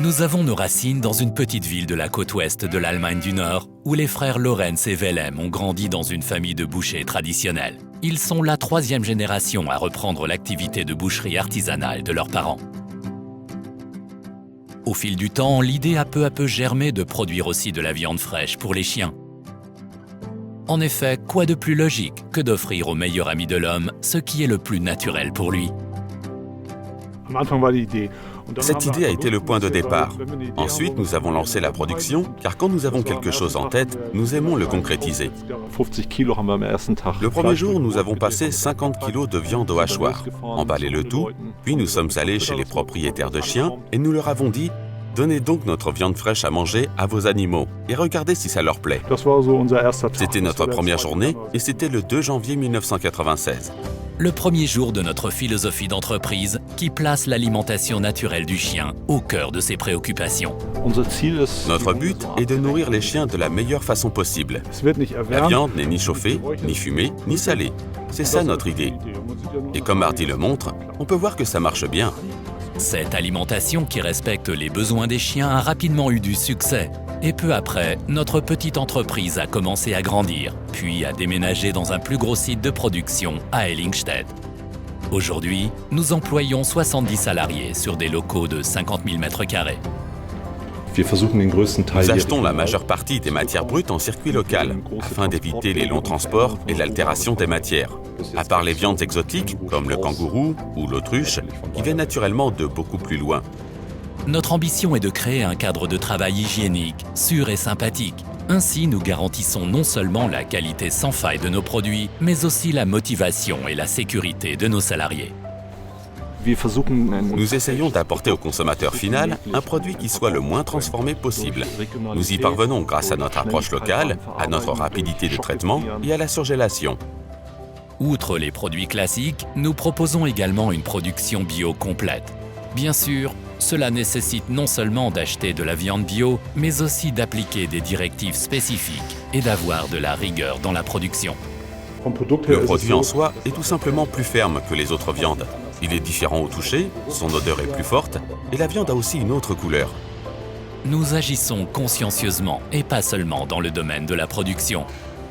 Nous avons nos racines dans une petite ville de la côte ouest de l'Allemagne du Nord, où les frères Lorenz et Wilhelm ont grandi dans une famille de bouchers traditionnels. Ils sont la troisième génération à reprendre l'activité de boucherie artisanale de leurs parents. Au fil du temps, l'idée a peu à peu germé de produire aussi de la viande fraîche pour les chiens. En effet, quoi de plus logique que d'offrir au meilleur ami de l'homme ce qui est le plus naturel pour lui? Cette idée a été le point de départ. Ensuite, nous avons lancé la production, car quand nous avons quelque chose en tête, nous aimons le concrétiser. Le premier jour, nous avons passé 50 kg de viande au hachoir, emballé le tout, puis nous sommes allés chez les propriétaires de chiens et nous leur avons dit « Donnez donc notre viande fraîche à manger à vos animaux et regardez si ça leur plaît ». C'était notre première journée et c'était le 2 janvier 1996. Le premier jour de notre philosophie d'entreprise qui place l'alimentation naturelle du chien au cœur de ses préoccupations. Notre but est de nourrir les chiens de la meilleure façon possible. La viande n'est ni chauffée, ni fumée, ni salée. C'est ça notre idée. Et comme Hardy le montre, on peut voir que ça marche bien. Cette alimentation qui respecte les besoins des chiens a rapidement eu du succès. Et peu après, notre petite entreprise a commencé à grandir, puis à déménager dans un plus gros site de production à Ellingstedt. Aujourd'hui, nous employons 70 salariés sur des locaux de 50 000 m². Nous achetons la majeure partie des matières brutes en circuit local, afin d'éviter les longs transports et l'altération des matières. À part les viandes exotiques, comme le kangourou ou l'autruche, qui viennent naturellement de beaucoup plus loin. Notre ambition est de créer un cadre de travail hygiénique, sûr et sympathique. Ainsi, nous garantissons non seulement la qualité sans faille de nos produits, mais aussi la motivation et la sécurité de nos salariés. Nous essayons d'apporter au consommateur final un produit qui soit le moins transformé possible. Nous y parvenons grâce à notre approche locale, à notre rapidité de traitement et à la surgélation. Outre les produits classiques, nous proposons également une production bio complète. Bien sûr, cela nécessite non seulement d'acheter de la viande bio, mais aussi d'appliquer des directives spécifiques et d'avoir de la rigueur dans la production. Le produit en soi est tout simplement plus ferme que les autres viandes. Il est différent au toucher, son odeur est plus forte et la viande a aussi une autre couleur. Nous agissons consciencieusement et pas seulement dans le domaine de la production.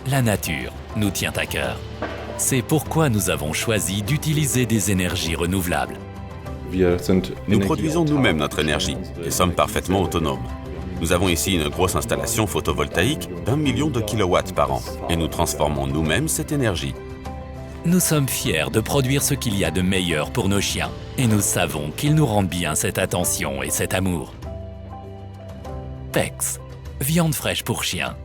La nature nous tient à cœur. C'est pourquoi nous avons choisi d'utiliser des énergies renouvelables. Nous produisons nous-mêmes notre énergie et sommes parfaitement autonomes. Nous avons ici une grosse installation photovoltaïque d'1 million de kilowatts par an et nous transformons nous-mêmes cette énergie. Nous sommes fiers de produire ce qu'il y a de meilleur pour nos chiens et nous savons qu'ils nous rendent bien cette attention et cet amour. PEX, viande fraîche pour chiens.